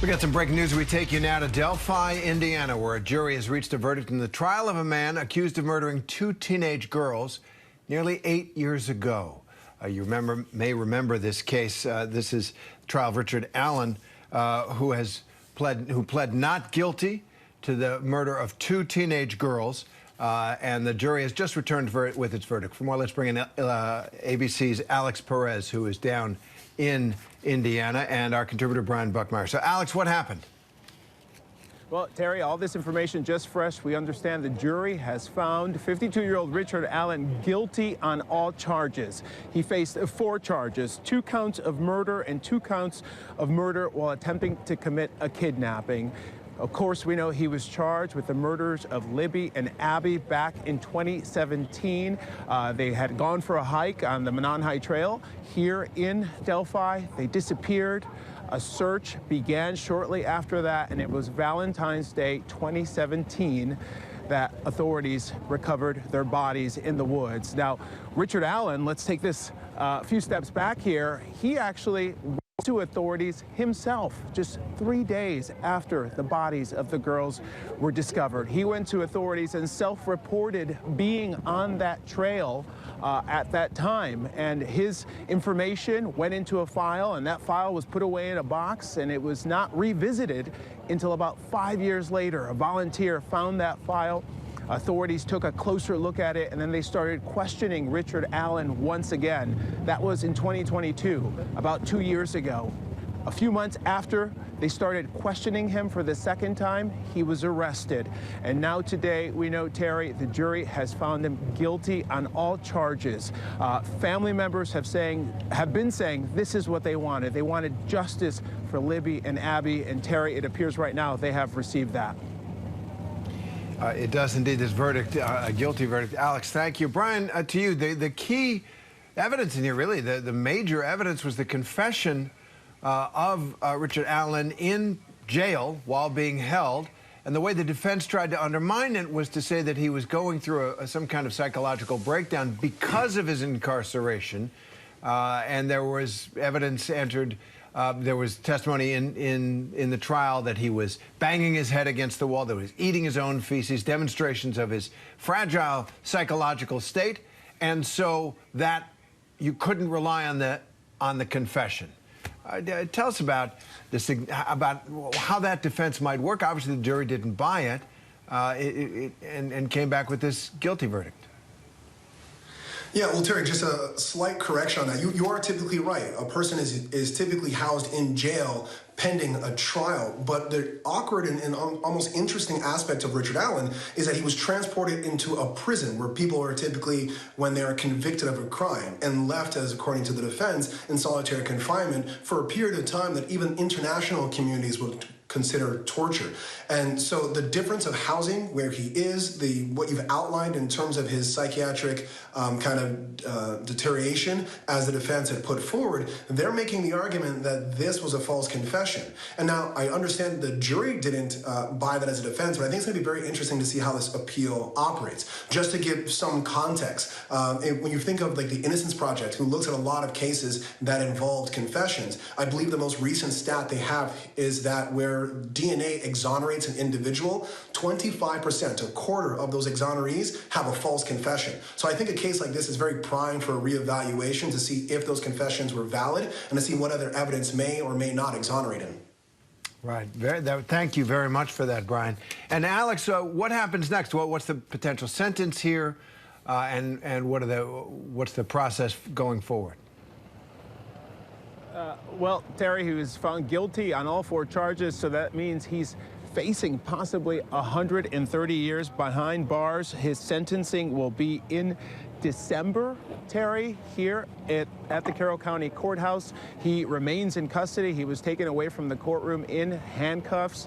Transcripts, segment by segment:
We got some breaking news. We take you now to Delphi, Indiana, where a jury has reached a verdict in the trial of a man accused of murdering two teenage girls nearly 8 years ago. You may remember this case. This is the trial of Richard Allen, who pled not guilty to the murder of two teenage girls. And the jury has just returned with its verdict. For more, let's bring in ABC's Alex Perez, who is down in Indiana, and our contributor Brian Buckmeyer. So, Alex, what happened? Well, Terry, all this information just fresh. We understand the jury has found 52-year-old Richard Allen guilty on all charges. He faced 4 charges, 2 counts of murder and 2 counts of murder while attempting to commit a kidnapping. Of course, we know he was charged with the murders of Libby and Abby back in 2017. They had gone for a hike on the Menonhai Trail here in Delphi. They disappeared. A search began shortly after that, and it was Valentine's Day 2017 that authorities recovered their bodies in the woods. Now, Richard Allen, let's take this a few steps back here. He actually went to authorities himself just 3 days after the bodies of the girls were discovered. He went to authorities and self-reported being on that trail at that time, and his information went into a file, and that file was put away in a box, and it was not revisited until about 5 years later. A volunteer found that file. Authorities took a closer look at it, and then they started questioning Richard Allen once again. That was in 2022, about 2 years ago. A few months after they started questioning him for the second time, he was arrested. And now today, we know, Terry, the jury has found him guilty on all charges. Family members have been saying this is what they wanted. They wanted justice for Libby and Abby, and Terry, it appears right now they have received that. It does indeed, this verdict, a guilty verdict. Alex, thank you. Brian, to you, the key evidence in here, really, the major evidence was the confession of Richard Allen in jail while being held. And the way the defense tried to undermine it was to say that he was going through some kind of psychological breakdown because of his incarceration. And there was evidence entered. There was testimony in the trial that he was banging his head against the wall, that he was eating his own feces, demonstrations of his fragile psychological state, and so that you couldn't rely on the confession. Tell us about how that defense might work. Obviously, the jury didn't buy it, and came back with this guilty verdict. Yeah, well, Terry, just a slight correction on that. You are typically right. A person is typically housed in jail pending a trial. But the awkward and almost interesting aspect of Richard Allen is that he was transported into a prison where people are typically, when they are convicted of a crime, and left, as according to the defense, in solitary confinement for a period of time that even international communities would consider torture. And so the difference of housing, where he is, what you've outlined in terms of his psychiatric deterioration, as the defense had put forward, they're making the argument that this was a false confession. And now I understand the jury didn't buy that as a defense, but I think it's going to be very interesting to see how this appeal operates. Just to give some context, when you think of like the Innocence Project, who looks at a lot of cases that involved confessions, I believe the most recent stat they have is that where DNA exonerates an individual, 25%, a quarter of those exonerees have a false confession. So I think a case like this is very prime for a reevaluation to see if those confessions were valid and to see what other evidence may or may not exonerate him. Right. Thank you very much for that, Brian. And Alex, what happens next? What's the potential sentence here, and what's the process going forward? Well, Terry, he was found guilty on all 4 charges, so that means he's facing possibly 130 years behind bars. His sentencing will be in December, Terry, here at the Carroll County Courthouse. He remains in custody. He was taken away from the courtroom in handcuffs.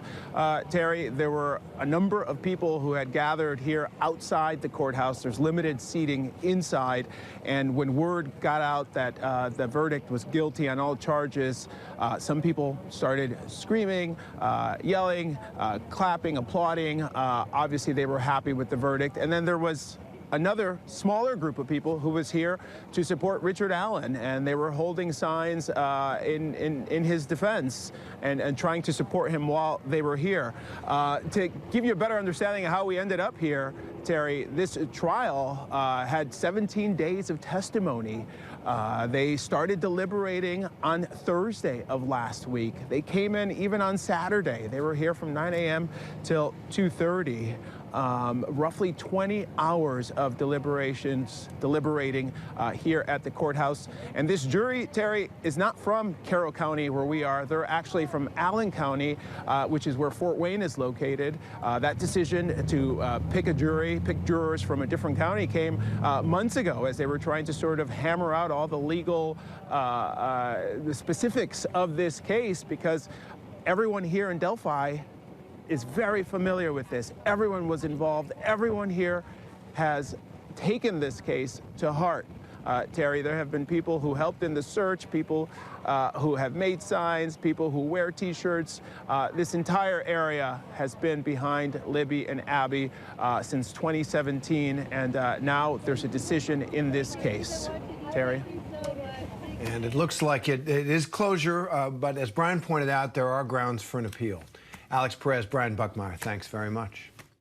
Terry, there were a number of people who had gathered here outside the courthouse. There's limited seating inside, and when word got out that the verdict was guilty on all charges, some people started screaming, yelling, clapping, applauding. Obviously, they were happy with the verdict. And then there was another smaller group of people who was here to support Richard Allen, and they were holding signs in his defense and trying to support him while they were here. To give you a better understanding of how we ended up here, Terry, this trial had 17 days of testimony. They started deliberating on Thursday of last week. They came in even on Saturday. They were here from 9 a.m. till 2:30. Roughly 20 hours of deliberating here at the courthouse. And this jury, Terry, is not from Carroll County, where we are. They're actually from Allen County, which is where Fort Wayne is located. That decision to pick jurors from a different county came months ago, as they were trying to sort of hammer out all the legal the specifics of this case, because everyone here in Delphi is very familiar with this. Everyone was involved. Everyone here has taken this case to heart. Terry, there have been people who helped in the search, people who have made signs, people who wear T-shirts. This entire area has been behind Libby and Abby since 2017, and now there's a decision in this case. Terry? And it looks like it is closure, but as Brian pointed out, there are grounds for an appeal. Alex Perez, Brian Buckmeyer, thanks very much.